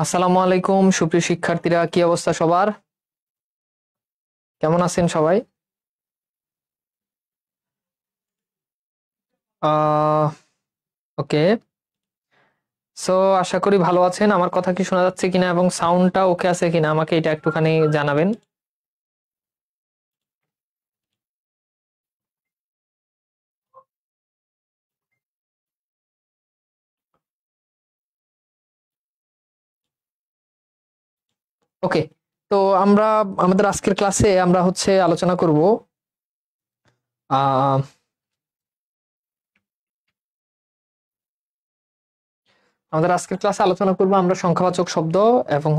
আসসালামু আলাইকুম সুপ্রিয় শিক্ষার্থীরা, কি অবস্থা সবার? কেমন আছেন সবাই? ওকে, সো আশা করি ভালো আছেন। আমার কথা কি শোনা যাচ্ছে কিনা এবং সাউন্ডটা ওকে আছে কিনা আমাকে এটা একটুখানি জানাবেন। ওকে, তো আমরা আমাদের আজকের ক্লাসে আমরা আলোচনা করব আহ আমাদের আজকের ক্লাসে আলোচনা করব আমরা সংখ্যাবাচক শব্দ এবং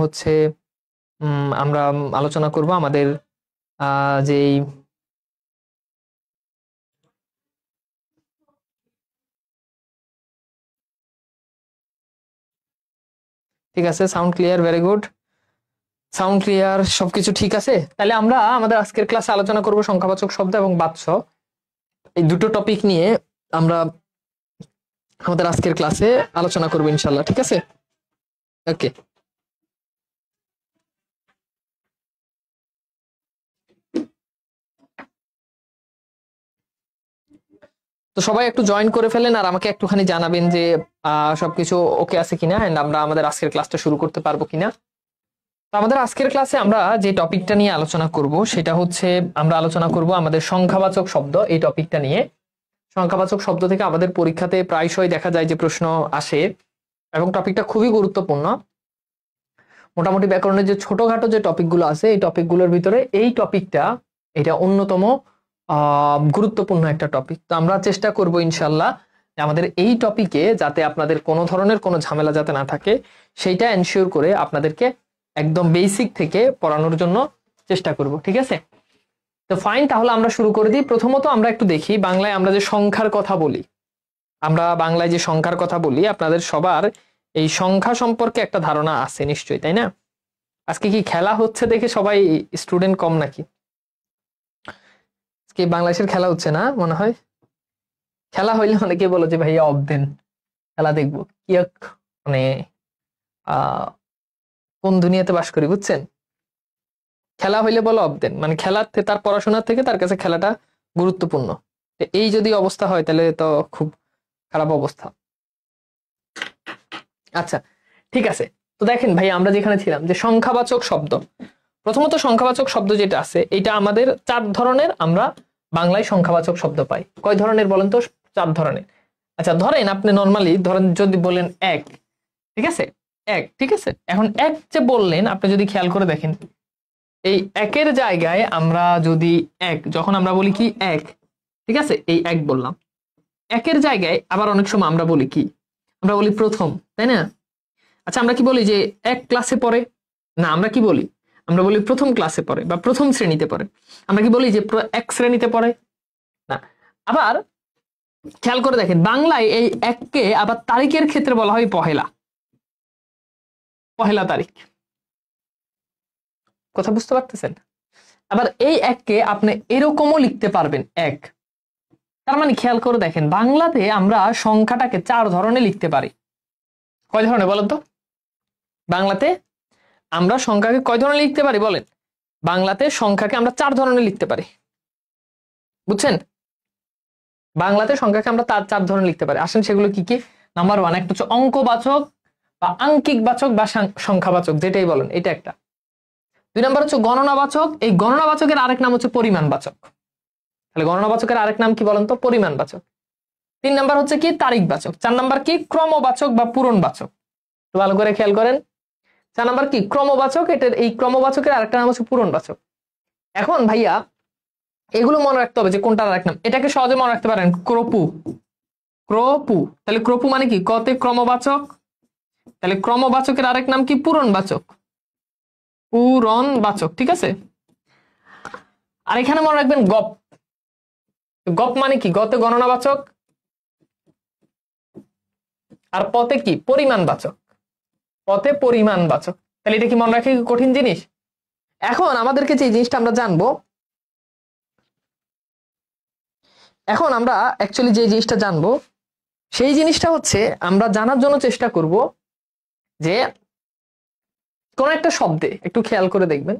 আমরা আলোচনা করব আমাদের যেই ঠিক আছে, sound clear, very good, sound clear, সবকিছু ঠিক আছে। তাহলে আমরা আমাদের আজকের ক্লাসে আলোচনা করব সংখ্যাবাচক শব্দ এবং বাচ্য, এই দুটো টপিক নিয়ে আমরা আমাদের আজকের ক্লাসে আলোচনা করব ইনশাল্লাহ। ঠিক আছে, ওকে। তো সবাই একটু জয়েন করে ফেলেন আর আমাকে একটুখানি জানাবেন যে সবকিছু ওকে আছে কিনা এন্ড আমরা আমাদের আজকের ক্লাসটা শুরু করতে পারবো কিনা। তো আমাদের আজকের ক্লাসে আমরা যে টপিকটা নিয়ে আলোচনা করব সেটা আমরা আলোচনা করব আমাদের সংখ্যাবাচক শব্দ, এই টপিকটা নিয়ে। সংখ্যাবাচক শব্দ থেকে আমাদের পরীক্ষাতে প্রায়শই দেখা যায় যে প্রশ্ন আসে এবং টপিকটা খুবই গুরুত্বপূর্ণ। মোটামুটি ব্যাকরণের যে ছোটখাটো যে টপিকগুলো আছে এই টপিকগুলোর ভিতরে এই টপিকটা এটা অন্যতম গুরুত্বপূর্ণ একটা টপিক। তো আমরা চেষ্টা করব ইনশাল্লাহ আমাদের এই টপিকে যাতে আপনাদের কোনো ধরনের কোনো ঝামেলা যাতে না থাকে সেইটা এনশিওর করে আপনাদেরকে একদম বেসিক থেকে পড়ানোর জন্য চেষ্টা করব। ঠিক আছে, তো ফাইন, তাহলে আমরা শুরু করে দিই। প্রথমত আমরা একটু দেখি বাংলায় আমরা যে সংখ্যার কথা বলি, আপনাদের সবার এই সংখ্যা সম্পর্কে একটা ধারণা আছে নিশ্চয়ই, তাই না? আজকে কি খেলা হচ্ছে দেখে সবাই স্টুডেন্ট কম নাকি? আজকে বাংলাদেশের খেলা হচ্ছে না মনে হয়। খেলা হইলে অনেকে বলো যে ভাইয়া অফ দেন, খেলা দেখবো কি মানে কোন দুনিয়াতে বাস করি বুঝছেন। খেলা হইলে বলো অফ দেন, মানে খেলার তার পড়াশোনার থেকে তার কাছে খেলাটা গুরুত্বপূর্ণ। এই যদি অবস্থা হয় তাহলে তো খুব খারাপ অবস্থা। আচ্ছা ঠিক আছে, তো দেখেন ভাই আমরা যেখানে ছিলাম যে সংখ্যাবাচক শব্দ, প্রথমত সংখ্যাবাচক শব্দ যেটা আছে এটা আমাদের 4 ধরনের আমরা বাংলায় সংখ্যাবাচক শব্দ পাই। কয় ধরনের বলেন তো? 4 ধরনের। আচ্ছা ধরেন আপনি নর্মালি ধরেন যদি বলেন এক, ঠিক আছে, এক, ঠিক আছে। এখন এক যে বললেন আপনি যদি খেয়াল করে দেখেন এই একের জায়গায় আমরা যদি যখন আমরা বলি কি এক, ঠিক আছে, এই এক বললাম, একের জায়গায় আবার অনেক সময় আমরা বলি কি, আমরা বলি প্রথম, তাই না? আচ্ছা আমরা কি বলি যে এক ক্লাসে পড়ে? না, আমরা কি বলি? আমরা বলি প্রথম ক্লাসে পড়ে বা প্রথম শ্রেণীতে পড়ে। আমরা কি বলি যে এক শ্রেণীতে পড়ে? না। আবার খেয়াল করে দেখেন বাংলায় এই এককে আবার তারিখের ক্ষেত্রে বলা হয় পহেলা, পহেলা তারিখ। কথা বুঝতে পারতেছেন? আবার এই এককে আপনি এরকমও লিখতে পারবেন এক। তার মানে খেয়াল করে দেখেন বাংলাতে আমরা সংখ্যাটাকে 4 ধরনের লিখতে পারি। কয় ধরনের বলেন তো? বাংলাতে আমরা সংখ্যাকে কয় ধরনের লিখতে পারি বলেন? বাংলাতে সংখ্যাকে আমরা 4 ধরনের লিখতে পারি, বুঝছেন? বাংলাতে সংখ্যাকে আমরা 4 ধরনের লিখতে পারি। আসেন সেগুলো কি কি। নাম্বার 1 একটা হচ্ছে অঙ্কবাচক বা আঙ্কিক বাচক বা সংখ্যাবাচক, যেটাই বলেন, এটা একটা। 2 নাম্বার হচ্ছে গণনাবাচক, এই গণনাবাচকের আরেক নাম হচ্ছে পরিমাণবাচক। তাহলে গণনাবাচকের আরেক নাম কি বলেন তো? পরিমাণবাচক। 3 নাম্বার হচ্ছে কি তারিখবাচক। 4 নাম্বার কি ক্রমবাচক বা পূরণবাচক। তো ভালো করে খেয়াল করেন, 4 নাম্বার কি ক্রমবাচক, এটার এই ক্রমবাচকের আরেকটা নাম হচ্ছে পূরণবাচক। এখন ভাইয়া এগুলো মনে রাখতে হবে যে কোনটার আরেক নাম। এটাকে সহজে মনে রাখতে পারেন ক্রপু, ক্রপু। তাহলে ক্রপু মানে কি? কতে ক্রমবাচক, তাহলে ক্রমবাচকের আরেক নাম কি? পূরণবাচক, পূরণবাচক, ঠিক আছে। আর এখানে মনে রাখবেন গপ, গপ মানে কি? গতে গণনাবাচক আর পতে কি? পরিমাণবাচক, পতে পরিমাণবাচক। তাহলে এটা কি মনে রাখে কঠিন জিনিস? এখন আমাদেরকে যে জিনিসটা আমরা জানবো এখন আমরা অ্যাকচুয়ালি যে জিনিসটা জানবো সেই জিনিসটা হচ্ছে আমরা জানার জন্য চেষ্টা করব যে কোন একটা শব্দে একটু খেয়াল করে দেখবেন।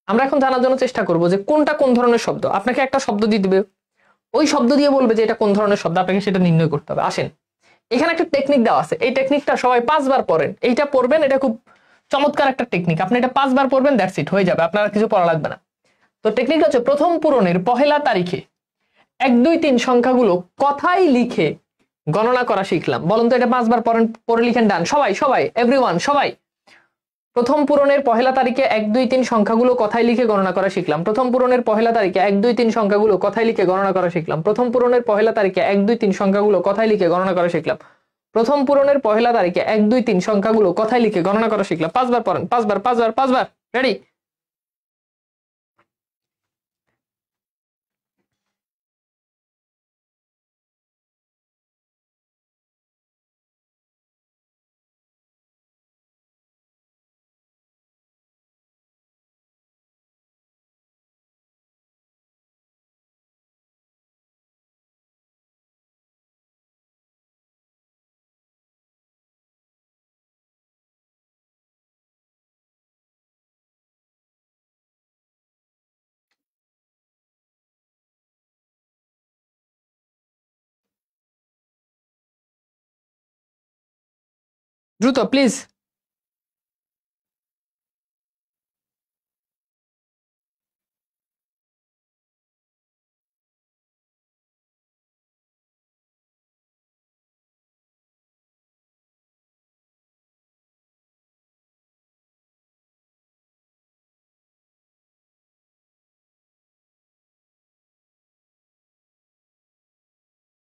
আমরা এখন জানার জন্য চেষ্টা করব যে কোনটা কোন ধরনের শব্দ। আপনাকে একটা শব্দ দিয়ে দিবে, ওই শব্দ দিয়ে বলবে যে এটা কোন ধরনের শব্দ, আপনাকে সেটা নির্ণয় করতে হবে। আসেন, এখানে একটা টেকনিক দেওয়া আছে, এই টেকনিকটা সবাই 5 বার পড়েন। এইটা পড়বেন, এটা খুব চমৎকার একটা টেকনিক। আপনি এটা 5 বার পড়বেন, দ্যাটস ইট, হয়ে যাবে, আপনার কিছু পড়া লাগবে না। তো টেকনিকটা হচ্ছে প্রথম পূরণের পহেলা তারিখে 1 2 3 সংখ্যাগুলো কথায় লিখে গণনা করা শিখলাম। বলুন তো এটা 5 বার পড়েন, পড়ে লিখেন, ডান। সবাই সবাই এভরিওয়ান সবাই। প্রথম পূরণের পহেলা তারিখে 1 2 3 সংখ্যাগুলো কথায় লিখে গণনা করা শিখলাম। প্রথম পূরণের পহেলা তারিখে 1 2 3 সংখ্যাগুলো কথায় লিখে গণনা করা শিখলাম। প্রথম পূরণের পহেলা তারিখে 1 2 3 সংখ্যাগুলো কথায় লিখে গণনা করা শিখলাম। প্রথম পূরণের পহেলা তারিখে 1 2 3 সংখ্যাগুলো কথায় লিখে গণনা করা শিখলাম। 5 বার পড়েন, 5 বার 5 বার 5 বার। রেডি? দ্রুত প্লিজ।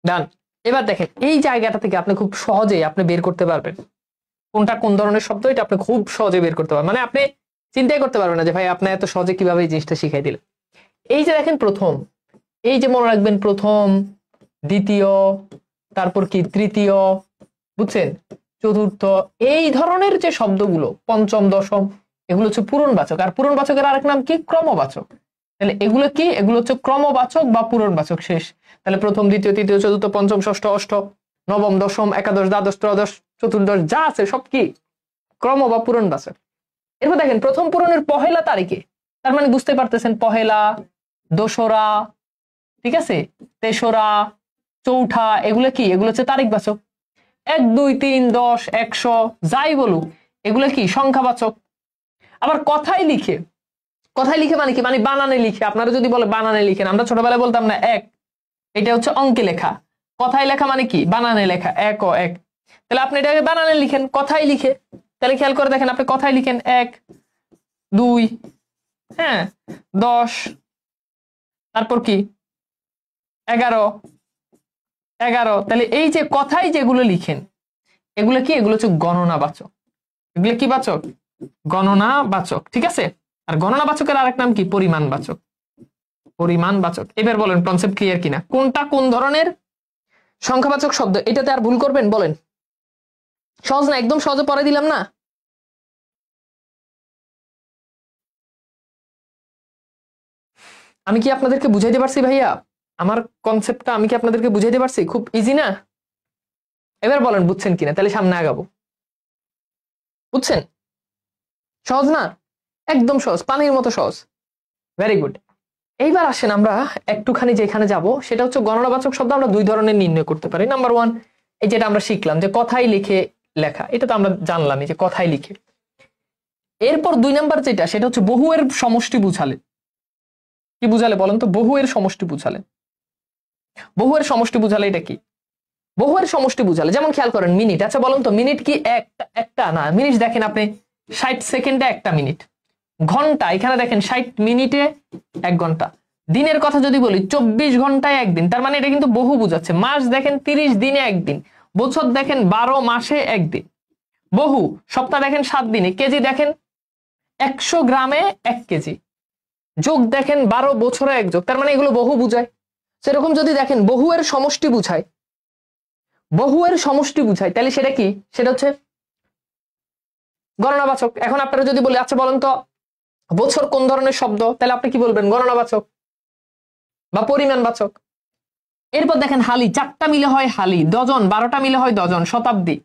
ডান। এবার দেখেন, এই জায়গাটা থেকে আপনি খুব সহজেই আপনি বের করতে পারবেন কোনটা কোন ধরনের শব্দ। এটা আপনি খুব সহজে বের করতে পারবেন, মানে আপনি চিন্তাই করতে পারবেন না যে ভাই আপনি এত সহজে কিভাবে এই জিনিসটা শিখাই দিলেন। এই যে দেখেন প্রথম, এই যে মনে রাখবেন প্রথম, দ্বিতীয়, তারপর কি তৃতীয়, বুঝছেন, চতুর্থ, এই ধরনের যে শব্দগুলো, পঞ্চম, দশম, এগুলো হচ্ছে পূরণবাচক। আর পূরণবাচকের আরেক নাম কি? ক্রমবাচক। তাহলে এগুলো কি? এগুলো হচ্ছে ক্রমবাচক বা পূরণবাচক। শেষ। তাহলে প্রথম, দ্বিতীয়, তৃতীয়, চতুর্থ, পঞ্চম, ষষ্ঠ, অষ্টম, নবম, দশম, একাদশ, দ্বাদশ, ত্রয়োদশ, চতুর্দশ যা আছে সব কি? ক্রম বা পূরণবাচক। এরপর দেখেন প্রথম পূরণের পহেলা তারিখে, তার মানে বুঝতে পারতেছেন পহেলা, দোসরা, ঠিক আছে, তেসরা, চৌঠা, এগুলো কি? এগুলো হচ্ছে তারিখবাচক। 1 2 3 10 100 যাই বলুক, এগুলো কি? সংখ্যাবাচক। আবার কথায় লিখে, কথায় লিখে মানে কি? মানে বানানে লিখে। আপনারা যদি বলে বানানে লিখেন, আমরা ছোটবেলায় বলতাম না এক, এটা হচ্ছে অঙ্কে লেখা। কথায় লেখা মানে কি? বানানে লেখা, 1 ও 1। তাহলে আপনি এটাকে বানানে লিখেন, কথায় লিখে। তাহলে খেয়াল করে দেখেন, আপনি কথায় লিখেন 1 2, হ্যাঁ, 10, তারপর কি 11 11। তাহলে এই যে কথায় যেগুলো লিখেন, এগুলো কি? এগুলো হচ্ছে গণনাবাচক। এগুলো কি বাচক? গণনাবাচক, ঠিক আছে। আর গণনাবাচকের আরেক নাম কি? পরিমাণবাচক। পরিমাণবাচক। এবার বলেন কনসেপ্ট ক্লিয়ার কিনা, কোনটা কোন ধরনের সংখ্যাবাচক শব্দ। এটাতে আর ভুল করবেন? বলেন। সহজ না? একদম সহজে পড়ে দিলাম না? আমি কি আপনাদেরকে বুঝাইতে পারছি ভাইয়া? আমার কনসেপ্টটা আমি কি আপনাদেরকে বুঝাইতে পারছি? খুব ইজি না? এবার বলেন বুঝছেন কিনা, তাহলে সামনে আগাবো। বুঝছেন? সহজ না? একদম সহজ, পানির মতো সহজ। Very good. এইবার আসেন আমরা একটুখানি যেখানে যাব সেটা হচ্ছে গণনাবাচক শব্দ আমরা 2 ধরনের নির্ণয় করতে পারি। নাম্বার 1, এই যেটা আমরা শিখলাম যে কথায় লিখে লেখা, এটা তো আমরা জানলামই যে কথায় লিখে। এরপর 2 নাম্বার যেটা, সেটা হচ্ছে বহু এর সমষ্টি বুঝালে। কি বুঝালে বলেন তো? বহু এর সমষ্টি বুঝালে। বহু এর সমষ্টি বুঝালে এটা কি? বহু এর সমষ্টি বুঝালে যেমন খেয়াল করেন মিনিট। আচ্ছা বলুন তো, মিনিট কি একটা না? মিনিট দেখেন আপনি 60 সেকেন্ডে একটা মিনিট। ঘন্টা, এখানে দেখেন 60 মিনিটে 1 ঘন্টা। দিনের কথা যদি বলি 24 ঘন্টায় একদিন, তার মানে এটা কিন্তু বহু বুঝাচ্ছে। মাস দেখেন 30 দিনে একদিন। বছর দেখেন 12 মাসে একদিন। বহু। সপ্তাহ দেখেন 7 দিনে। কেজি দেখেন 100 গ্রামে 1 কেজি। যোগ দেখেন 12 বছরে 1 যোগ, তার মানে এগুলো বহু বুঝায়। সেরকম যদি দেখেন বহু এর সমষ্টি বুঝায়, বহু এর সমষ্টি বুঝায়, তাহলে সেটা কি? সেটা হচ্ছে গণনাবাচক। এখন আপনারা যদি বলি আচ্ছা বলেন তো বছর কোন ধরনের শব্দ, তাহলে আপনি কি বলবেন? গণনাবাচক বা পরিমাণবাচক। এরপর দেখেন হালি, 4টা মিলে হয় হালি, ডজন 12টা মিলে হয় ডজন, শতাব্দী।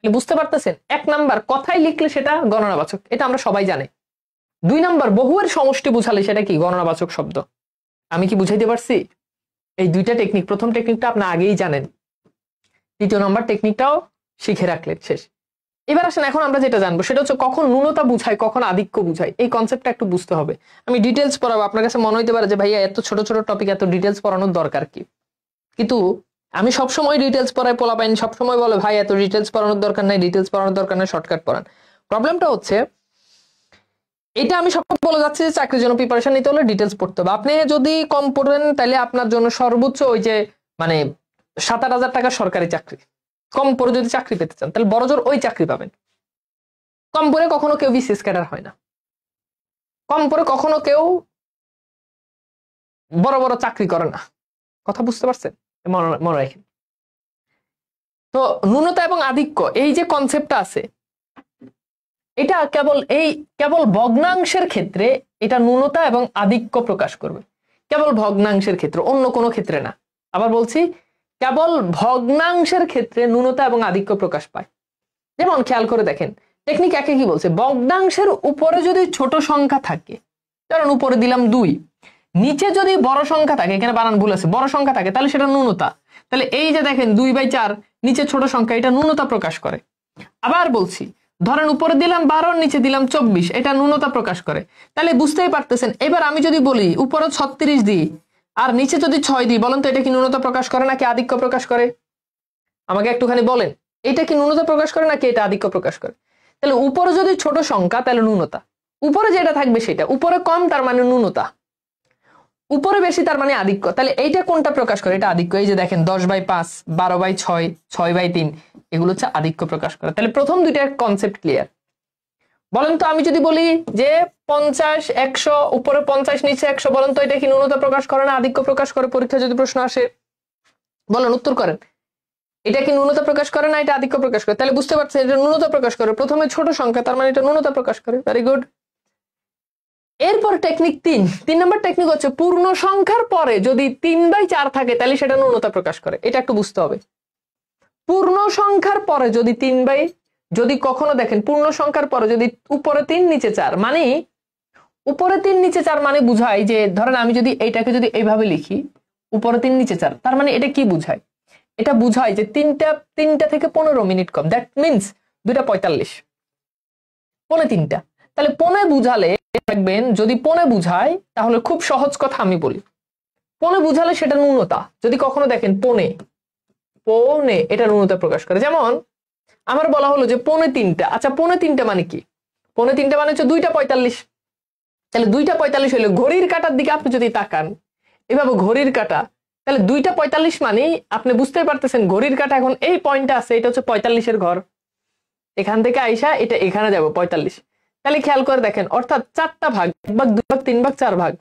বুঝতে পারতেছেন? 1 নাম্বার কথায় লিখলে সেটা গণনাবাচক, এটা আমরা সবাই জানি। 2 নাম্বার বহুয়ের সমষ্টি বুঝালে সেটা কি গণনাবাচক শব্দ। আমি কি বুঝাইতে পারছি? এই 2টা টেকনিক, প্রথম টেকনিকটা আপনি আগেই জানেন, 3য় নাম্বার টেকনিকটাও শিখে রাখলেন, শেষ। এবার আসেন এখন আমরা যেটা জানবো সেটা হচ্ছে কখন ন্যূনতা বুঝায় কখন আধিক্য বুঝায়, এই কনসেপ্টটা একটু বুঝতে হবে। আমি ডিটেলস পড়াবো, আপনার কাছে মনে হইতে পারে যে ভাইয়া এত ছোট ছোট টপিক এত ডিটেলস পড়ানোর দরকার কি, কিন্তু আমি সবসময় ডিটেলস পড়াই, পোলা পাইনি সবসময় বলে ভাই এত ডিটেলস পড়ানোর দরকার নাই, ডিটেলস পড়ানোর দরকার নাই, শর্টকাট পড়ান। প্রবলেমটা হচ্ছে এটা আমি সবসময় বলে যাচ্ছি যে চাকরির জন্য প্রিপারেশন নিতে হলে ডিটেলস পড়তে হবে। আপনি যদি কম পড়েন তাহলে আপনার জন্য সর্বোচ্চ ওই যে মানে 7-8 হাজার টাকা সরকারি চাকরি, কম পড়ে যদি চাকরি পেতে চান তাহলে বড়জোর ওই চাকরি পাবেন। কম পড়ে কখনো কেউ বিসিএস ক্যাডার হয় না, কম পড়ে কখনো কেউ বড় বড় চাকরি করে না। কথা বুঝতে পারছেন? মনে রাখেন। তো ন্যূনতা এবং আধিক্য এই যে কনসেপ্টটা আছে, এটা কেবল ভগ্নাংশের ক্ষেত্রে এটা ন্যূনতা এবং আধিক্য প্রকাশ করবে, কেবল ভগ্নাংশের ক্ষেত্রে, অন্য কোনো ক্ষেত্রে না। আবার বলছি, কেবল ভগ্নাংশের ক্ষেত্রে ন্যূনতা এবং আধিক্য প্রকাশ পায়। যেমন খেয়াল করে দেখেন টেকনিক একে কি বলছে, ভগ্নাংশের উপরে যদি ছোট সংখ্যা থাকে, কারণ উপরে দিলাম 2, নিচে যদি বড় সংখ্যা থাকে, এখানে বানান ভুল আছে, বড় সংখ্যা থাকে তাহলে সেটা ন্যূনতা। তাহলে এই যে দেখেন 2/4 নিচে ছোট সংখ্যা, এটা ন্যূনতা প্রকাশ করে। আবার বলছি ধরেন উপরে দিলাম 12 নিচে দিলাম 24, এটা ন্যূনতা প্রকাশ করে। তাহলে বুঝতেই পারতেছেন। এবার আমি যদি বলি উপরে 36 দিই আর নিচে যদি 6 দিই, বলেন তো এটা কি ন্যূনতা প্রকাশ করে নাকি আধিক্য প্রকাশ করে? আমাকে একটুখানি বলেন, এটা কি ন্যূনতা প্রকাশ করে নাকি এটা আধিক্য প্রকাশ করে? তাহলে উপরে যদি ছোট সংখ্যা তাহলে ন্যূনতা, উপরে যেটা থাকবে সেটা, উপরে কম তার মানে ন্যূনতা, উপরে বেশি তার মানে আধিক্য। তাহলে এইটা কোনটা প্রকাশ করে? এটা আধিক্য। এই যে দেখেন 10/5, 12/6, 6/3 এগুলো হচ্ছে আধিক্য প্রকাশ করে। তাহলে প্রথম দুইটার কনসেপ্ট ক্লিয়ার। বলেন তো আমি যদি বলি যে 50, 100, উপরে 50 নিচে 100, বলেন তো এটা কি ন্যূনতা প্রকাশ করে না আধিক্য প্রকাশ করে? পরীক্ষা যদি প্রশ্ন আসে বলেন, উত্তর করেন। এটা কি ন্যূনতা প্রকাশ করে না এটা আধিক্য প্রকাশ করে? তাহলে বুঝতে পারছেন এটা ন্যূনতা প্রকাশ করে। প্রথমে ছোট সংখ্যা তার মানে এটা ন্যূনতা প্রকাশ করে। Very good. এরপর টেকনিক 3 নম্বর টেকনিক হচ্ছে পূর্ণ সংখ্যার পরে যদি 3/4 থাকে তাহলে সেটা ন্যূনতা প্রকাশ করে। এটা একটু বুঝতে হবে। পূর্ণ সংখ্যার পরে যদি যদি কখনো দেখেন পূর্ণ সংখ্যার পরে যদি উপরে 3 নিচে 4, মানে উপরে 3 নিচে 4 মানে বুঝায় যে ধরেন আমি যদি এইটাকে যদি এইভাবে লিখি উপরে 3 নিচে 4, তার মানে এটা কি বুঝায়? এটা বুঝায় যে 3টা থেকে 15 মিনিট কম। দ্যাট মিনস 2টা 45, 3:45। তাহলে 15 বুঝালে দেখবেন যদি 15 বুঝায় তাহলে খুব সহজ কথা আমি বলি, 15 বুঝালে সেটা ন্যূনতা। যদি কখনো দেখেন 15 এটা ন্যূনতা প্রকাশ করে। যেমন আমার বলা হলো যে 3:45, আচ্ছা 3:45 মানে কি? 3:45 মানে হচ্ছে 2টা 45। তাহলে 2টা 45 হইলে ঘড়ির কাঁটার দিকে আপনি যদি তাকান এভাবে ঘড়ির কাঁটা, তাহলে 2টা 45 মানে আপনি বুঝতে পারতেছেন ঘড়ির কাঁটা এখন এই পয়েন্টটা আছে, এটা হচ্ছে 45-এর ঘর, এখান থেকে আইসা এটা এখানে যাবো 45। তাহলে খেয়াল করে দেখেন অর্থাৎ 4টা ভাগ, 1 ভাগ 2 ভাগ 3 ভাগ 4 ভাগ,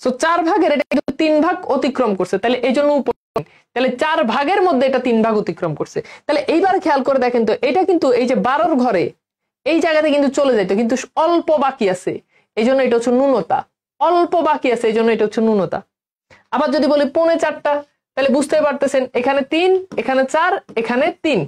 সো 4 ভাগের এটা 3 ভাগ অতিক্রম করছে, তাহলে এই জন্য তাহলে 4 ভাগের মধ্যে এটা 3 ভাগ অতিক্রম করছে। তাহলে এইবার খেয়াল করে দেখেন তো এটা কিন্তু এই যে 12-র ঘরে এই জায়গাতে কিন্তু চলে যাইতো, কিন্তু অল্প বাকি আছে, এই জন্য এটা হচ্ছে ন্যূনতা। অল্প বাকি আছে এই জন্য এটা হচ্ছে ন্যূনতা। আবার যদি বলি 3:45, তাহলে বুঝতে পারতেছেন এখানে 3, এখানে 4, এখানে 3,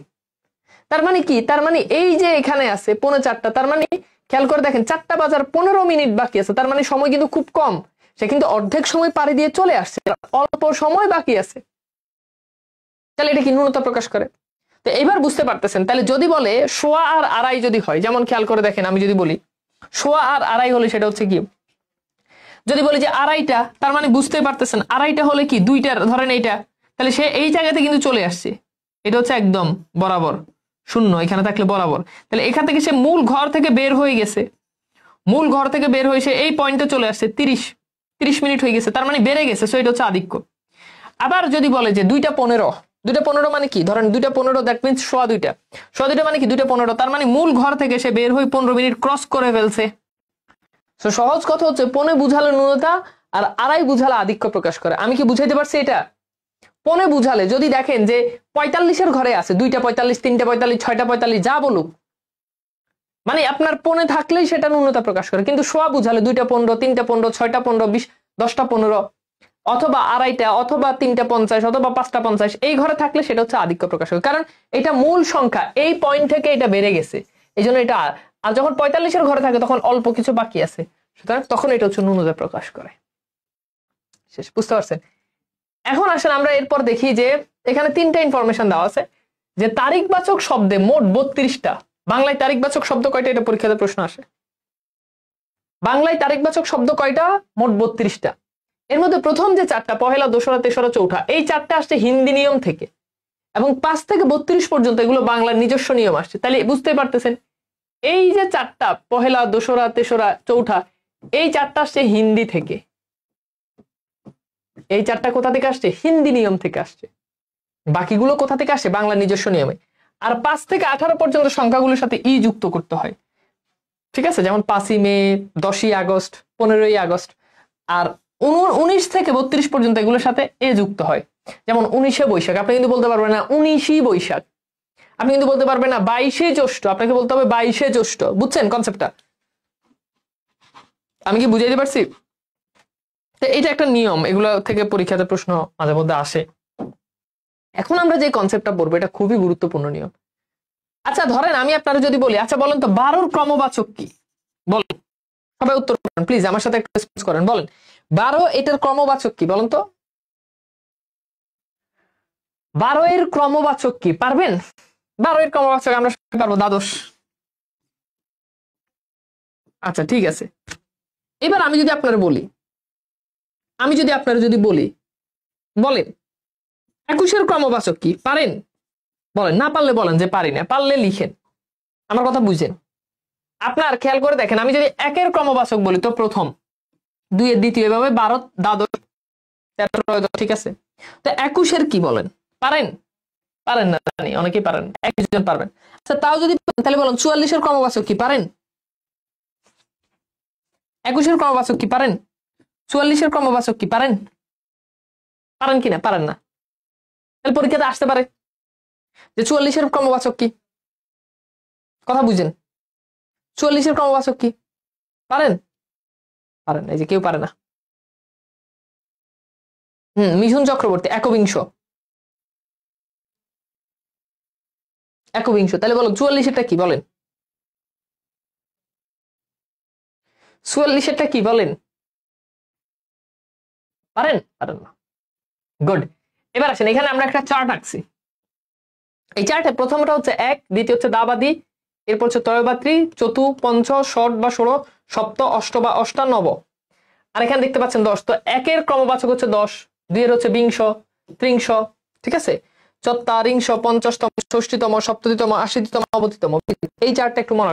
তার মানে কি? তার মানে এই যে এখানে আছে 3:45, তার মানে খেয়াল করে দেখেন 4টা বাজার 15 মিনিট বাকি আছে, তার মানে সময় কিন্তু খুব কম, সে কিন্তু অর্ধেক সময় পাড়ি দিয়ে চলে আসছে, অল্প সময় বাকি আছে। তাহলে এটা কি ন্যূনতা প্রকাশ করে? তো এবার বুঝতে পারতেছেন। তাহলে যদি বলে 1.25 আর 2.5 যদি হয়, যেমন খেয়াল করে দেখেন আমি যদি বলি 1.25 আর 2.5 হলে সেটা হচ্ছে কি? যদি বলি যে 2.5টা, তার মানে বুঝতে পারতেছেন 2.5টা হলে কি 2টার ধরেন এইটা, তাহলে সে এই জায়গাতে কিন্তু চলে আসছে, এটা হচ্ছে একদম বরাবর 0 এখানে থাকলে বরাবর। তাহলে এখান থেকে সে মূল ঘর থেকে বের হয়ে গেছে, মূল ঘর থেকে বের হয়ে সে এই পয়েন্টে চলে আসছে, 30 মিনিট হয়ে গেছে, তার মানে বেড়ে গেছে, সো এটা হচ্ছে আধিক্য। আবার যদি বলে যে 2টা 15 মানে কি? ধরেন 2টা 15, দ্যাট মিনস 2.25 মানে কি 2টা 15, তার মানে মূল ঘর থেকে সে বের হয়ে 15 মিনিট ক্রস করে ফেলছে। সো সহজ কথা হচ্ছে 15 বুঝালে ন্যূনতা আর 2.5 বুঝালে আধিক্য প্রকাশ করে। আমি কি বুঝাইতে পারছি এটা? 15 বুঝালে যদি দেখেন যে 45-এর ঘরে আছে 2টা 45, 3টা 45, 6টা 45, যা বলুক, মানে আপনার 15 থাকলেই সেটা ন্যূনতা প্রকাশ করে। কিন্তু 1.25 বুঝালে 2টা 15, 3টা 15, 6টা 15, 20, 10টা 15, অথবা আড়াইটা অথবা 3:50 অথবা 5:50 এই ঘরে থাকলে সেটা হচ্ছে আধিক্য প্রকাশ হবে, কারণ এটা মূল সংখ্যা, এই পয়েন্ট থেকে এটা বেড়ে গেছে, এই জন্য এটা। আর যখন 45-এর ঘরে থাকে তখন অল্প কিছু বাকি আছে, সুতরাং তখন এটা হচ্ছে ন্যূনতা প্রকাশ করে। শেষ, বুঝতে পারছেন? এখন আসলে আমরা এরপর দেখি যে এখানে 3টা ইনফরমেশন দেওয়া আছে যে তারিখবাচক শব্দে মোট 32টা। বাংলায় তারিখবাচক শব্দ কয়টা, এটা পরীক্ষাতে প্রশ্ন আসে। বাংলায় তারিখবাচক শব্দ কয়টা? মোট 32টা। এর মধ্যে প্রথম যে 4টা, পহেলা, দোসরা, তেসরা, চৌঠা, এই 4টা আসছে হিন্দি নিয়ম থেকে, এবং 5 থেকে 32 পর্যন্ত এগুলো বাংলার নিজস্ব নিয়ম আসছে। তাহলে বুঝতে পারতেছেন, এই যে 4টা, পহেলা, দোসরা, তেসরা, চৌঠা, এই 4টা আসছে হিন্দি থেকে। এই 4টা কোথা থেকে আসছে? হিন্দি নিয়ম থেকে আসছে। বাকিগুলো কোথা থেকে আসে? বাংলা নিজস্ব নিয়মে। আর 5 থেকে 18 পর্যন্ত সংখ্যাগুলোর সাথে ই যুক্ত করতে হয়, ঠিক আছে? যেমন 5ই মে, 10ই আগস্ট, 15ই আগস্ট। আর 19 থেকে 32 পর্যন্ত এগুলোর সাথে এ যুক্ত হয়, যেমন 19শে বৈশাখ। আপনি কিন্তু বলতে পারবেন না 19ই বৈশাখ, আপনি কিন্তু বলতে পারবেন না 22শে জ্যৈষ্ঠ, আপনাকে বলতে হবে 22শে জ্যৈষ্ঠ। বুঝছেন কনসেপ্টটা? আমি কি বুঝাইতে পারছি? তো এটা একটা নিয়ম, এগুলো থেকে পরীক্ষাতে প্রশ্ন মাঝে মধ্যে আসে। এখন আমরা যে কনসেপ্টটা পড়বো এটা খুবই গুরুত্বপূর্ণ নিয়ম। আচ্ছা ধরেন আমি আপনারা যদি বলি, আচ্ছা বলেন তো 12-র ক্রমবাচক কি? বলেন, সবাই উত্তর করেন প্লিজ, আমার সাথে একটা রেসপন্স করেন। বলেন 12 এটার ক্রমবাচক কি বলেন তো? 12 এর ক্রমবাচক কি পারবেন? 12 এর ক্রমবাচক আমরা সবাই পারবো, দ্বাদশ। আচ্ছা ঠিক আছে, এবার আমি যদি আপনারা বলি, বলেন 21-এর ক্রমবাচক কি পারেন? বলেন, না পারলে বলেন যে পারি না, পারলে লিখেন, আমার কথা বুঝেন। আপনার খেয়াল করে দেখেন, আমি যদি 1-এর ক্রমবাচক বলি তো প্রথম, 2-এর দ্বিতীয়, এভাবে 12, দ্বাদশ, 13, ঠিক আছে? তো 21-এর কি বলেন? পারেন? পারেন না জানি, অনেকেই পারেন, একজন পারবেন। আচ্ছা তাও যদি তাহলে বলেন 44-এর ক্রমবাচক কি পারেন? 21-এর ক্রমবাচক কি পারেন? 44-এর ক্রমবাচক কি পারেন? পারেন কিনা? পারেন না। তাহলে পরীক্ষাতে আসতে পারে যে 44-এর ক্রমবাচক কি, কথা বুঝেন? 44-এর ক্রমবাচক কি পারেন? পারেন, এই যে কেউ পারে না। মিঠুন চক্রবর্তী, একবিংশ। তাহলে বলো 44-এরটা কি বলেন? 44-এরটা কি বলেন? পারেন? পারেন না। গুড। এবার আসেন, এখানে আমরা একটা চার্ট আঁকছি। এই চার্টে প্রথমটা হচ্ছে 1, দ্বিতীয় হচ্ছে দাবাদি, এরপর হচ্ছে ত্রয়োবাত্রী, চতু, পঞ্চ, ষট বা ষোড়, সপ্ত, অষ্ট বা অষ্টানব। আর এখানে দেখতে পাচ্ছেন 10। তো 1-এর ক্রমবাচক হচ্ছে 10, 2-এর হচ্ছে বিংশ, ত্রিংশ, ঠিক আছে? চত্বারিংশ, পঞ্চাশতম, ষষ্ঠীতম, সপ্ততিতম, আশিতম, নবতিতম। এই চারটা একটু মনে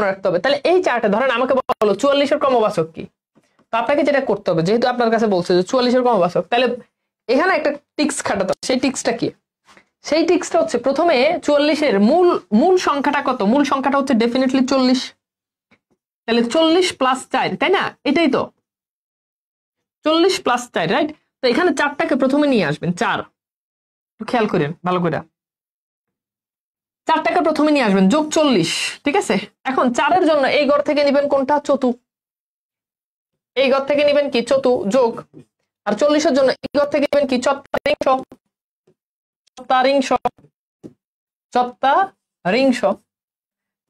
রাখতে হবে, তাহলে এই চারটা ধরেন আমাকে বলো 44-এর ক্রমবাচক কি। তো আপনাকে যেটা করতে হবে, যেহেতু আপনার কাছে বলছে যে 44-এর ক্রমবাচক, তাহলে এখানে একটা টিক্স খাটাতে হবে। সেই টিক্সটা কি? সেই টিক্সটা হচ্ছে প্রথমে 44-এর মূল সংখ্যাটা কত? মূল সংখ্যাটা হচ্ছে ডেফিনেটলি 40। তাহলে 40 + 4, তাই না? এটাই তো 40 + 4, রাইট? তো এখানে 4টাকে প্রথমে নিয়ে আসবেন, 4, খেয়াল করেন ভালো করে, 4টাকে প্রথমে নিয়ে আসবেন, যোগ 40, ঠিক আছে? এখন 4-এর জন্য এই ঘর থেকে নিবেন কোনটা? চতু। এই ঘর থেকে নিবেন কি? চতু, যোগ। আর 40-এর জন্য এই ঘর থেকে নিবেন কি? চত্বারিংশ।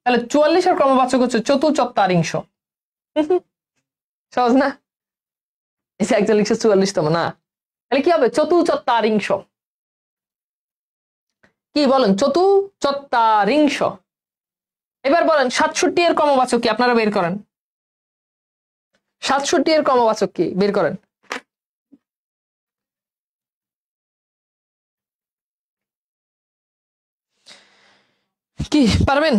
তাহলে 44-এর ক্রমবাচক হচ্ছে চতু চত্বারিংশ। সহজ না? 4144তম না? তাহলে কি হবে? চতু চত্বারিংশ। কি বলেন? চতু চত্বারিংশ। এবার বলেন 67-এর ক্রমবাচক কি? আপনারা বের করেন। 67-এর ক্রমবাচক কি? বের করেন। কি পারবেন?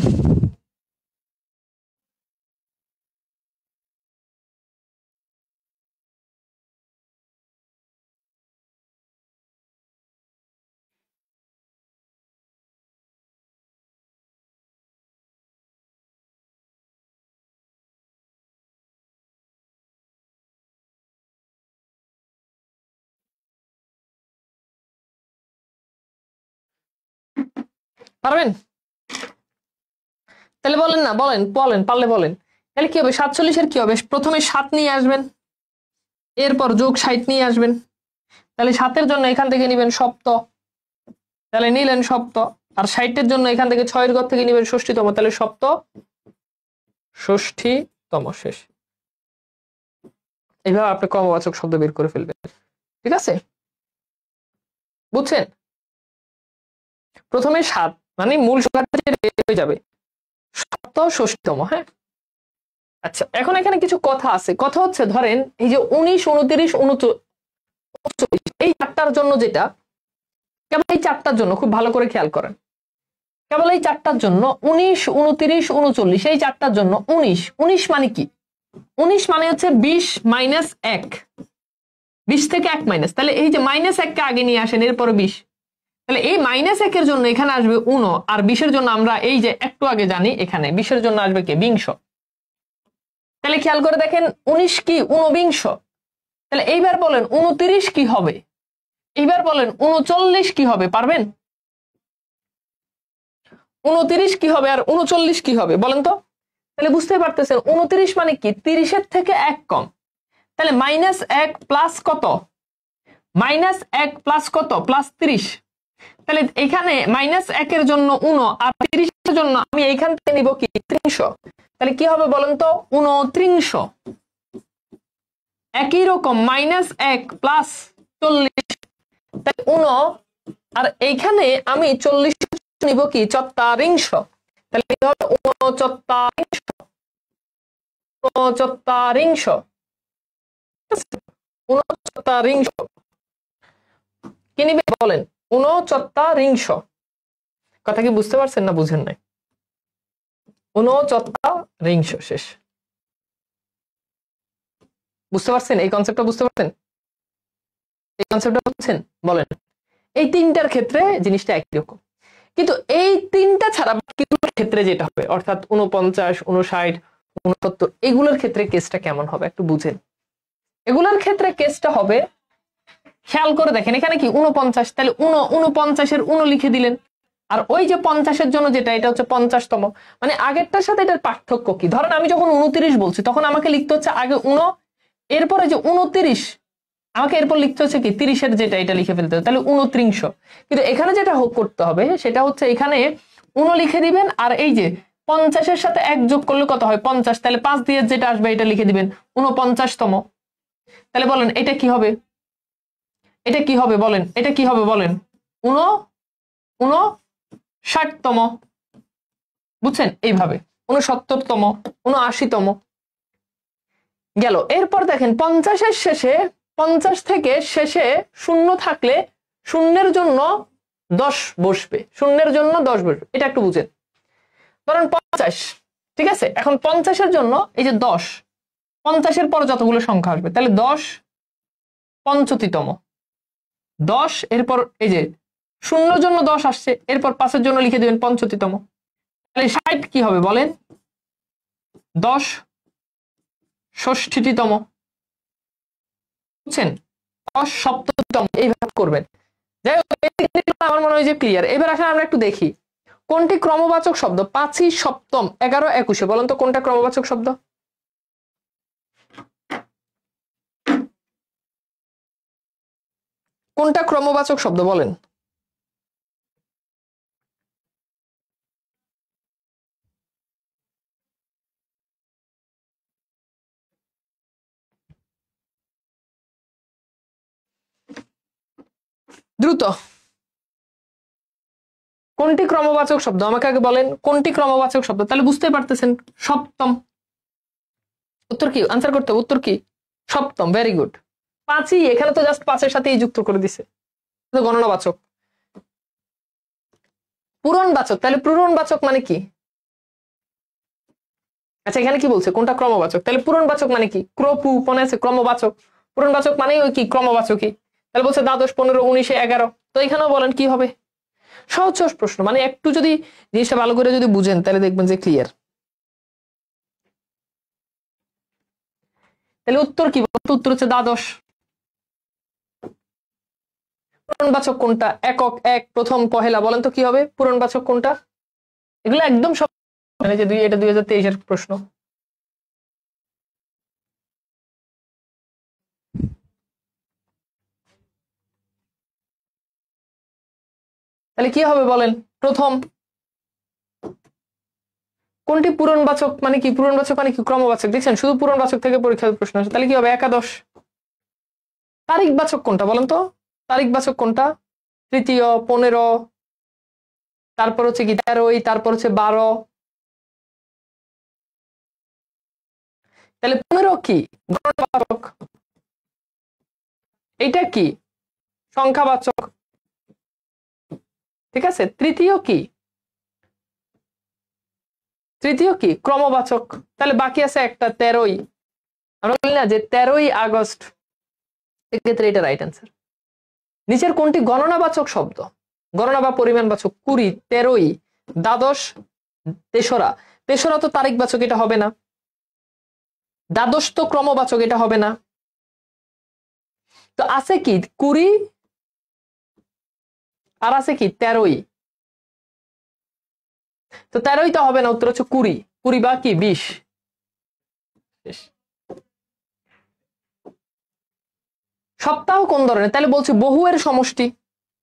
পারবেন? তাহলে বলেন না, বলেন, পারলে বলেন। তাহলে কি হবে 47-এর কি হবে, প্রথমে 7 নিয়ে আসবেন, এরপর যোগ 60 নিয়ে আসবেন। তাহলে 7-এর জন্য এখান থেকে নেবেন সপ্ত, তাহলে নিলেন সপ্ত। আর 60-এর জন্য এখান থেকে 6-এর ঘর থেকে নেবেন ষষ্ঠীতম, তাহলে সপ্ত ষষ্ঠীতম। শেষ। এইভাবে আপনি ক্রমবাচক শব্দ বের করে ফেলবেন। ঠিক আছে, বুঝছেন? প্রথমে 7 মানে মূল সংখ্যাটা বের হয়ে যাবে, সপ্ত ষষ্ঠীতম। হ্যাঁ, আচ্ছা, এখন এখানে কিছু কথা আছে। কথা হচ্ছে ধরেন এই যে 19, 29, 39 এই 4টার জন্য, যেটা কেবল এই 4টার জন্য, খুব ভালো করে খেয়াল করেন, কেবল এই 4টার জন্য 19, 29, 39 এই 4টার জন্য 19 মানে কি? 19 মানে হচ্ছে 20 মাইনাস 1, 20 থেকে 1 মাইনাস। তাহলে এই যে মাইনাস 1কে আগে নিয়ে আসেন, এরপরে 20। তাহলে এই মাইনাস 1-এর জন্য এখানে আসবে 1, আর 20-এর জন্য আমরা এই যে একটু আগে জানি এখানে 20-এর জন্য আসবে কি 20। তাহলে খেয়াল করে দেখেন 19 কি 29। তাহলে এইবার বলেন 29 কি হবে, এইবার বলেন 39 কি হবে, পারবেন? 29 কি হবে আর 39 কি হবে বলেন তো? তাহলে বুঝতে পারতেছেন 29 মানে কি 30-এর থেকে 1 কম। তাহলে মাইনাস 1 প্লাস কত, মাইনাস 1 প্লাস কত, প্লাস 30। তাহলে এখানে মাইনাস 1-এর জন্য 1 আর 30-এর জন্য আমি এইখান থেকে নিব কি 30। তাহলে কি হবে বলেন তো, 29। একই রকম মাইনাস 1 প্লাস 40, তাহলে 1 আর এইখানে আমি 40 নিব কি 44। তাহলে কি হবে 39। কি নিবে বলেন, 39। কথা কি বুঝতে পারছেন না বুঝেন নাই? 39। শেষ। বুঝতে পারছেন এই কনসেপ্টটা? বুঝতে পারছেন এই কনসেপ্টটা? বুঝছেন? বলেন। এই 3টার ক্ষেত্রে জিনিসটা একই রকম, কিন্তু এই 3টা ছাড়া বাকিগুলোর ক্ষেত্রে যেটা হবে, অর্থাৎ 49, 59, 69 এগুলোর ক্ষেত্রে কেসটা কেমন হবে একটু বুঝেন। এগুলোর ক্ষেত্রে কেসটা হবে, খেয়াল করে দেখেন, এখানে কি 49, তাহলে 49-এর 1 লিখে দিলেন। আর ওই যে 50-এর জন্য যেটা, এটা হচ্ছে 50তম। মানে আগেরটার সাথে এটার পার্থক্য কি? ধরেন আমি যখন 29 বলছি তখন আমাকে লিখতে হচ্ছে আগে 1, এরপরে যে 29 আমাকে এরপর লিখতে হচ্ছে কি 30-এর যেটা, এটা লিখে ফেলতে হবে, তাহলে 29। কিন্তু এখানে যেটা করতে হবে সেটা হচ্ছে এখানে 1 লিখে দিবেন, আর এই যে 50-এর সাথে 1 যোগ করলে কত হয় 50, তাহলে 5 দিয়ে যেটা আসবে এটা লিখে দিবেন 49তম। তাহলে বলেন এটা কি হবে, এটা কি হবে বলেন, এটা কি হবে বলেন, 59তম। বুঝছেন? এইভাবে 69তম, 79তম গেল। এরপর দেখেন 50-এর শেষে, 50 থেকে শেষে 0 থাকলে 0-এর জন্য 10 বসবে, 0-এর জন্য 10 বসবে। এটা একটু বুঝেন। ধরেন 50, ঠিক আছে, এখন 50-এর জন্য এই যে 10, 50-এর পর যতগুলো সংখ্যা আসবে, তাহলে 10 পঞ্চতিতম। 10 এরপর এই যে 0-এর জন্য 10 আসছে, এরপর 5-এর জন্য লিখে দেবেন পঞ্চতিতম। তাহলে 60 কি হবে বলেন, 10 ষষ্ঠীতম। বুঝছেন? 10 সপ্তমতম, এইভাবে করবেন। যাই হোক, আমার মনে হয় যে ক্লিয়ার। এবার আসলে আমরা একটু দেখি কোনটি ক্রমবাচক শব্দ 5, সপ্তম, 11, 21। বলেন তো কোনটা ক্রমবাচক শব্দ? কোনটা ক্রমবাচক শব্দ বলেন? দ্রুত, কোনটি ক্রমবাচক শব্দ আমাকে আগে বলেন, কোনটি ক্রমবাচক শব্দ? তাহলে বুঝতে পারতেছেন সপ্তম। উত্তর কি? আনসার করতে হবে। উত্তর কি? সপ্তম। Very good. 5ই এখানে তো জাস্ট 5-এর সাথে যুক্ত করে দিছে, গণনাবাচক। পূরণবাচক, তাহলে পূরণবাচক মানে কি? আচ্ছা, এখানে কি বলছে কোনটা ক্রমবাচক? তাহলে পূরণবাচক মানে কি? ক্রপু মনে আছে, ক্রমবাচক। পূরণবাচক মানে ওই কি ক্রমবাচকই। তাহলে বলছে দ্বাদশ, 15, 19, 11। তো এখানেও বলেন কি হবে? সহজ সহজ প্রশ্ন, মানে একটু যদি জিনিসটা ভালো করে যদি বুঝেন তাহলে দেখবেন যে ক্লিয়ার। তাহলে উত্তর কি? উত্তর হচ্ছে দ্বাদশ। পূরণবাচক কোনটা? একক, 1, প্রথম, পহেলা। বলেন তো কি হবে পূরণবাচক কোনটা? এগুলো একদম সব, যে এটা 2023-এর প্রশ্ন। তাহলে কি হবে বলেন? প্রথম কোনটি পূরণবাচক মানে কি? পূরণবাচক মানে কি? ক্রমবাচক। দেখছেন শুধু পূরণবাচক থেকে পরীক্ষার প্রশ্ন আসে। তাহলে কি হবে? একাদশ। তারিখবাচক কোনটা বলেন তো? তারিখবাচক কোনটা? তৃতীয়, 15, তারপর হচ্ছে কি 13, তারপর হচ্ছে 12। তাহলে 15 কি? গণনাবাচক। এইটা কি? সংখ্যাবাচক। ঠিক আছে। তৃতীয় কি? তৃতীয় কি? ক্রমবাচক। তাহলে বাকি আছে একটা 13। আমরা বলি না যে 13 আগস্ট, এক্ষেত্রে এটা রাইট অ্যান্সার। নিচের কোনটি গণনাবাচক শব্দ? গণনা বা পরিমাণবাচক? 20, 13, দ্বাদশ, তেসরা। তেসরা তো তারিখবাচক, এটা হবে না। দ্বাদশ তো ক্রমবাচক, এটা হবে না। তো আছে কি 20 আর আছে কি 13। তো 13 তো হবে না, উত্তর হচ্ছে 20। 20 বা কি 20। সপ্তাহ কোন ধরনের? তাহলে বলছি বহু এর সমষ্টি,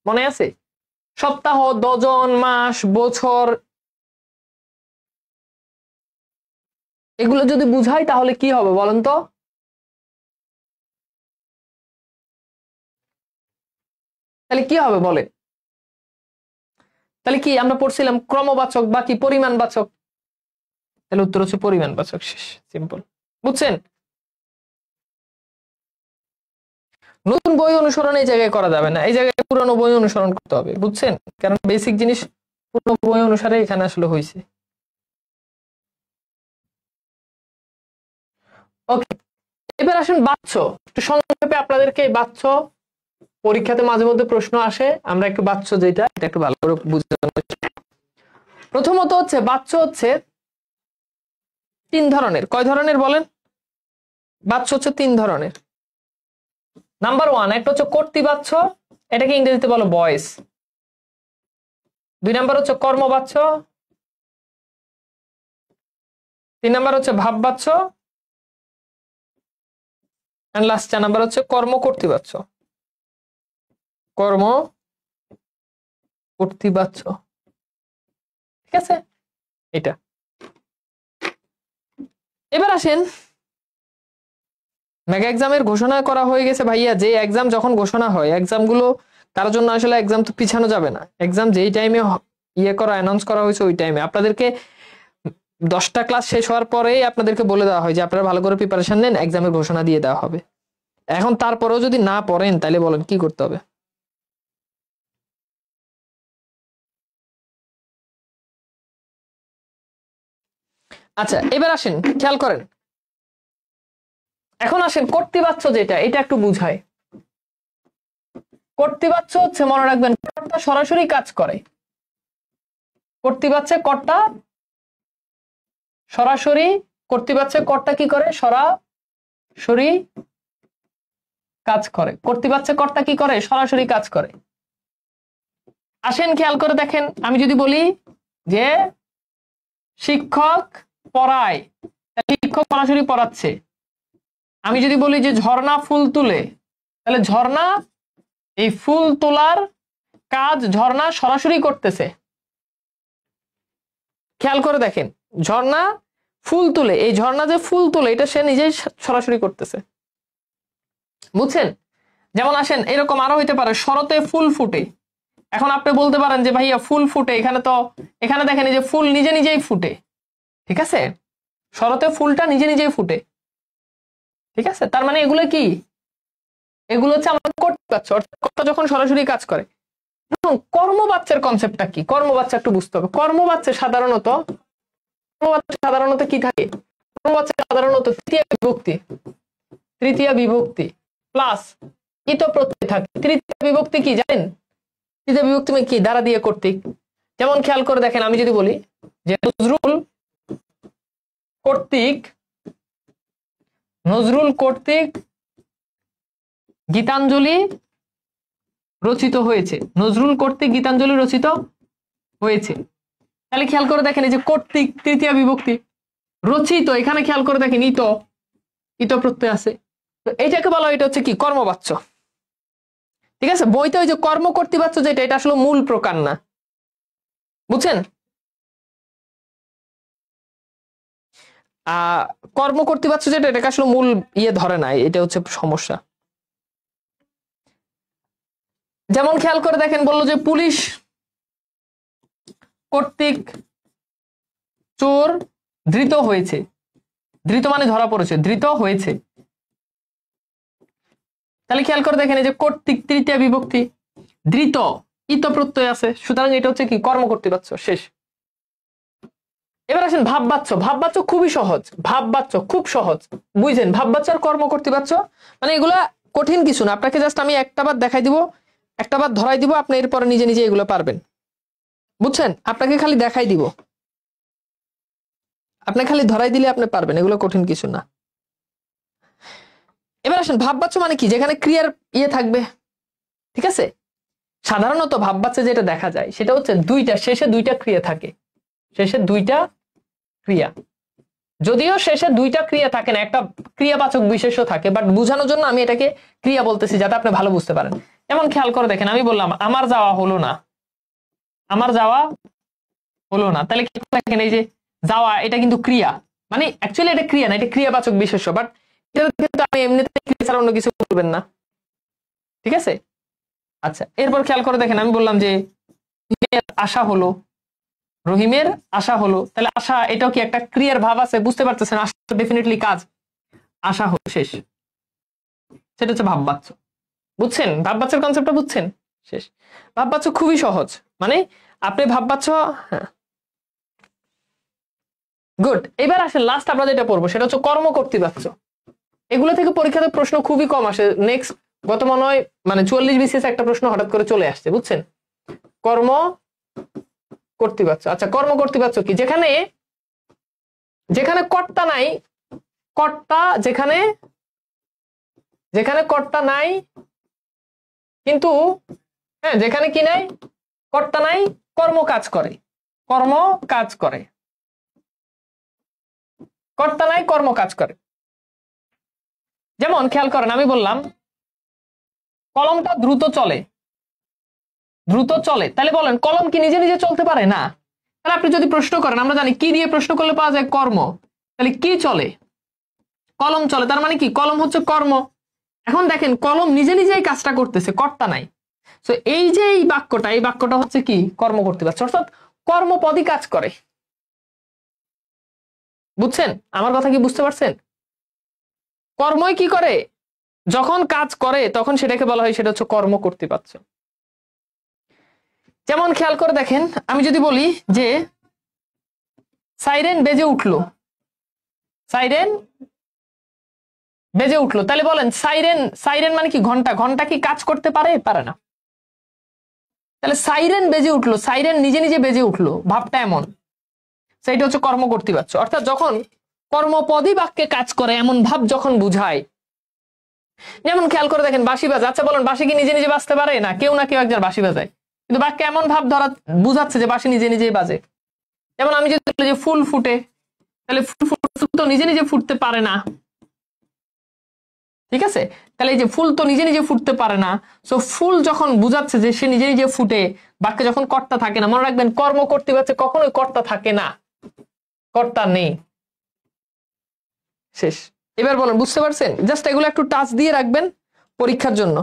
মনে আছে? সপ্তাহ, ডজন, মাস, বছর, এগুলো যদি বুঝাই তাহলে কি হবে বলেন তো? তাহলে কি হবে বলে? তাহলে কি আমরা পড়ছিলাম ক্রমবাচক বা কি পরিমাণবাচক? তাহলে উত্তর হচ্ছে পরিমাণবাচক। শেষ, সিম্পল। বুঝছেন? নতুন বই অনুসরণ এই জায়গায় করা যাবে না, এই জায়গায় পুরনো বই অনুসরণ করতে হবে। বুঝছেন? কারণ বেসিক জিনিস পুরনো বই অনুসারে এখানে আসলে হয়েছে। ওকে, এবার আসেন বাচ্চ। একটু সংক্ষেপে আপনাদেরকে বাচ্চ পরীক্ষাতে মাঝে মধ্যে প্রশ্ন আসে, আমরা একটু বাচ্চ যেটা এটা একটু ভালো করে বুঝতে। প্রথমত হচ্ছে বাচ্চ হচ্ছে 3 ধরনের। কয় ধরনের বলেন? বাচ্চ হচ্ছে 3 ধরনের। নাম্বার 1, একটা হচ্ছে কর্তৃবাচ্য, এটাকে ইংরেজিতে বলো ভয়েস। 2 নাম্বার হচ্ছে কর্মবাচ্য। 3 নাম্বার হচ্ছে ভাববাচ্য। এন্ড লাস্ট 4 নাম্বার হচ্ছে কর্মকর্তৃবাচ্য। কর্তৃবাচ্য। ঠিক আছে, এটা। এবার আসেন, মেগা এক্সামের ঘোষণা করা হয়ে গেছে ভাইয়া। যে এক্সাম যখন ঘোষণা হয়, এক্সামগুলো কারোর জন্য আসলে এক্সাম তো পিছানো যাবে না। এক্সাম যেই টাইমে অ্যানাউন্স করা হয়েছে ওই টাইমে আপনাদেরকে 10টা ক্লাস শেষ হওয়ার পরেই আপনাদেরকে বলে দেওয়া হয় যে আপনারা ভালো করে প্রিপারেশন নেন, এক্সামের ঘোষণা দিয়ে দেওয়া হবে। এখন তারপরেও যদি না পড়েন তাহলে বলেন কি করতে হবে? আচ্ছা, এবার আসেন, খেয়াল করেন। এখন আসেন কর্তৃবাচ্য যেটা, এটা একটু বুঝায়। কর্তৃবাচ্য হচ্ছে, মনে রাখবেন, কর্তা সরাসরি কাজ করে। কর্তৃবাচ্যে কর্তা সরাসরি, কর্তৃবাচ্যে কর্তা কি করে? সরাসরি কাজ করে। কর্তৃবাচ্যে কর্তা কি করে? সরাসরি কাজ করে। আসেন খেয়াল করে দেখেন, আমি যদি বলি যে শিক্ষক পড়ায়, শিক্ষক সরাসরি পড়াচ্ছে। আমি যদি বলি যে ঝর্ণা ফুল তুলে, তাহলে ঝর্ণা এই ফুল তোলার কাজ ঝর্ণা সরাসরি করতেছে। খেয়াল করে দেখেন, ঝর্ণা ফুল তুলে, এই ঝর্ণা যে ফুল তুলে এটা সে নিজেই সরাসরি করতেছে। বুঝছেন? যেমন আসেন, এরকম আরো হইতে পারে, শরতে ফুল ফুটে। এখন আপনি বলতে পারেন যে ভাইয়া ফুল ফুটে, এখানে দেখেন এই যে ফুল নিজে নিজেই ফুটে। ঠিক আছে, শরতে ফুলটা নিজে নিজেই ফুটে। ঠিক আছে, তার মানে এগুলো কি? এগুলো হচ্ছে আমাদের কর্তৃবাচ্য, অর্থাৎ কর্তা যখন সরাসরি কাজ করে। কর্মবাচ্যের কনসেপ্টটা কি? কর্মবাচ্য একটু বুঝতে হবে। কর্মবাচ্যে সাধারণত কি থাকে? কর্মবাচ্যে সাধারণত তৃতীয়া বিভক্তি প্লাস ইত প্রত্যয় থাকে। তৃতীয় বিভক্তি কি জানেন? তৃতীয় বিভক্তি কি? দ্বারা দিয়ে কর্তৃক। যেমন খেয়াল করে দেখেন, আমি যদি বলি যে নজরুল কর্তৃক গীতাঞ্জলি রচিত হয়েছে। নজরুল কর্তৃক গীতাঞ্জলি রচিত হয়েছে। তাহলে খেয়াল করে দেখেন, এই যে কর্তৃক তৃতীয় বিভক্তি, রচিত, এখানে খেয়াল করে দেখেন ইত প্রত্যয় আছে। তো এইটাকে বলা হয়, এটা হচ্ছে কি? কর্মবাচ্য। ঠিক আছে, বইতে ওই যে কর্ম কর্তৃবাচ্য যেটা, এটা আসলে মূল প্রকার না, বুঝছেন? কর্ম কর্তৃবাচ্য যেটা, এটাকে আসলে মূল ইয়ে ধরে নাই, এটা হচ্ছে সমস্যা। যেমন খেয়াল করে দেখেন, বললো যে পুলিশ কর্তৃক চোর ধৃত হয়েছে, ধৃত মানে ধরা পড়েছে, ধৃত হয়েছে। তাহলে খেয়াল করে দেখেন, এই যে কর্তৃক তৃতীয় বিভক্তি, ধৃত ইত প্রত্যয় আছে, সুতরাং এটা হচ্ছে কি কর্ম কর্তৃবাচ্য, শেষ। এবার আসেন ভাববাচ্য। ভাববাচ্য খুবই সহজ, ভাববাচ্য খুব সহজ, বুঝছেন? ভাববাচ্য আর কর্ম কর্তৃবাচ্য মানে এগুলা কঠিন কিছু না, আপনাকে জাস্ট আমি একটা বার দেখাই দিব, একটা বার ধরাই দিব, আপনি এরপরে নিজে নিজে এগুলো পারবেন, বুঝছেন? আপনাকে খালি দেখাই দিব, আপনি খালি ধরাই দিলে আপনি পারবেন, এগুলো কঠিন কিছু না। এবার আসেন ভাববাচ্য মানে কি, যেখানে ক্রিয়ার ইয়ে থাকবে, ঠিক আছে? সাধারণত ভাববাচ্যে যেটা দেখা যায় সেটা হচ্ছে শেষে দুইটা ক্রিয়া থাকে, শেষে দুইটা ক্রিয়া, যদিও শেষে দুইটা ক্রিয়া থাকে না, একটা ক্রিয়াবাচক বিশেষ্য থাকে, বাট বোঝানোর জন্য আমি এটাকে ক্রিয়া বলতেছি যাতে আপনি ভালো বুঝতে পারেন। এমন খেয়াল করে দেখেন, আমি বললাম আমার যাওয়া হলো না, আমার যাওয়া হলো না, তাহলে কি দেখেন, এই যে যাওয়া এটা কিন্তু ক্রিয়া, মানে অ্যাকচুয়ালি এটা ক্রিয়া না, এটা ক্রিয়াবাচক বিশেষ্য, বাট আমি এমনিতে ক্রিয়া ছাড়া অন্য কিছু বলবেন না, ঠিক আছে? আচ্ছা, এরপর খেয়াল করে দেখেন, আমি বললাম যে আশা হলো, রহিমের আশা হলো, তাহলে আশা এটাও কি একটা ক্রিয়ার ভাব আছে, বুঝতে পারতেছেন? আশা তো ডেফিনেটলি কাজ, আশা হলো, শেষ। সেটা হচ্ছে ভাববাচ্য, বুঝছেন? ভাববাচ্যের কনসেপ্টটা বুঝছেন? শেষ। ভাববাচ্য খুবই সহজ, মানে আপনি ভাববাচ্য, হ্যাঁ গুড। এবার আসেন লাস্ট আমরা যেটা পড়বো সেটা হচ্ছে কর্ম কর্তৃবাচ্য। এগুলো থেকে পরীক্ষাতে প্রশ্ন খুবই কম আসে, নেক্সট গত মনে হয় মানে 44 বিসিএস একটা প্রশ্ন হঠাৎ করে চলে আসছে, বুঝছেন? কর্ম কর্তৃবাচ্য। আচ্ছা, কর্ম কর্তৃবাচ্য কি, যেখানে যেখানে কর্তা নাই, কর্তা যেখানে যেখানে কর্তা নাই কিন্তু, হ্যাঁ যেখানে কি নাই, কর্তা নাই, কর্ম কাজ করে, কর্ম কাজ করে, কর্তা নাই কর্ম কাজ করে। যেমন খেয়াল করেন, আমি বললাম কলমটা দ্রুত চলে, দ্রুত চলে, তাহলে বলেন কলম কি নিজে নিজে চলতে পারে না? তাহলে আপনি যদি প্রশ্ন করেন, আমরা জানি কি দিয়ে প্রশ্ন করলে পাওয়া যায় কর্ম, তাহলে কি চলে, কলম চলে, তার মানে কি কলম হচ্ছে কর্ম। এখন দেখেন কলম নিজে নিজেই কাজটা করতেছে, কর্তা নাই, তো এই যে এই বাক্যটা হচ্ছে কি কর্ম কর্তৃবাচ্য, অর্থাৎ কর্মপদই কাজ করে, বুঝছেন? আমার কথা কি বুঝতে পারছেন? কর্মই কি করে, যখন কাজ করে তখন সেটাকে বলা হয়, সেটা হচ্ছে কর্ম কর্তৃবাচ্য। যেমন খেয়াল করে দেখেন, আমি যদি বলি যে সাইরেন বেজে উঠলো, সাইরেন বেজে উঠলো, তাহলে বলেন সাইরেন, সাইরেন মানে কি ঘন্টা, ঘন্টা কি কাজ করতে পারে? পারে না। তাহলে সাইরেন বেজে উঠলো, সাইরেন নিজে নিজে বেজে উঠলো, ভাবটা এমন, সেইটা হচ্ছে কর্ম কর্তৃবাচ্য। অর্থাৎ যখন কর্মপদই বাক্যে কাজ করে এমন ভাব যখন বুঝায়। যেমন খেয়াল করে দেখেন বাঁশি বাজে, আচ্ছা বলেন বাঁশি কি নিজে নিজে বাজতে পারে? না, কেউ না কেউ একজন বাঁশি বাজায়, কিন্তু বাক্যে এমন ভাব ধরা বুঝাচ্ছে যে বাঁশি নিজে নিজেই বাজে। যেমন আমি যদি বলি যে ফুল ফুটে, তাহলে ফুল তো নিজে নিজে ফুটতে পারে না, ঠিক আছে? তাহলে এই যে ফুল তো নিজে নিজে ফুটতে পারে না, সো ফুল যখন বুঝাচ্ছে যে সে নিজে নিজে ফুটে, বাক্যে যখন কর্তা থাকে না, মনে রাখবেন কর্ম কর্তৃবাচ্যে কখনোই কর্তা থাকে না, কর্তা নেই, শেষ। এবার বলেন বুঝতে পারছেন? জাস্ট এগুলো একটু টাচ দিয়ে রাখবেন পরীক্ষার জন্য,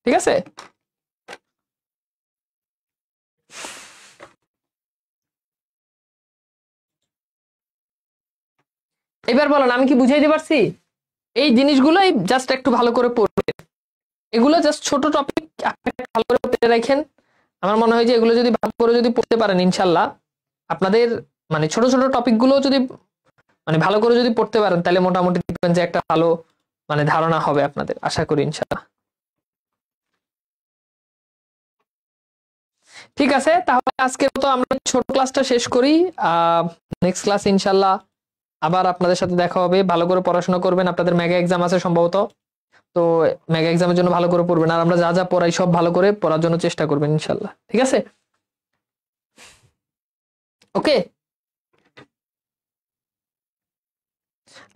ঠিক আছে? এবার বলেন আমি কি বুঝাইতে পারছি? এই জিনিসগুলোই জাস্ট একটু ভালো করে পড়বেন, এগুলো জাস্ট ছোট টপিক, ভালো করে পড়ে রাখেন। আমার মনে হয় যে এগুলো যদি ভালো করে যদি পড়তে পারেন, ইনশাল্লাহ আপনাদের মানে ছোট ছোট টপিক গুলো যদি মানে ভালো করে যদি পড়তে পারেন, তাহলে মোটামুটি দেখবেন যে একটা ভালো মানে ধারণা হবে আপনাদের, আশা করি ইনশাল্লাহ। ঠিক আছে, তাহলে আজকের মতো আমরা ছোট ক্লাসটা শেষ করি। নেক্সট ক্লাস ইনশাল্লাহ আবার আপনাদের সাথে দেখা হবে। ভালো করে পড়াশোনা করবেন, আপনাদের মেগা এক্সাম আছে সম্ভবত, তো মেগা এক্সামের জন্য ভালো করে পড়বেন, আর আমরা যা যা পড়াই সব ভালো করে পড়ার জন্য চেষ্টা করবেন ইনশাল্লাহ, ঠিক আছে? ওকে,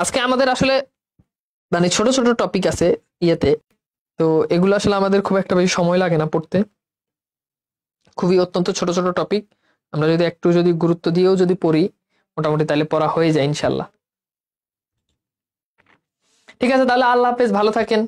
আজকে আমাদের আসলে মানে ছোট ছোট টপিক আছে ইয়েতে, তো এগুলো আসলে আমাদের খুব একটা বেশি সময় লাগে না পড়তে, খুবই অত্যন্ত ছোট ছোট টপিক। আমরা যদি একটু যদি গুরুত্ব দিয়েও যদি পড়ি মোটামুটি তাহলে পড়া হয়ে যায় ইনশাল্লাহ। ঠিক আছে, তাহলে আল্লাহ হাফেজ, ভালো থাকেন।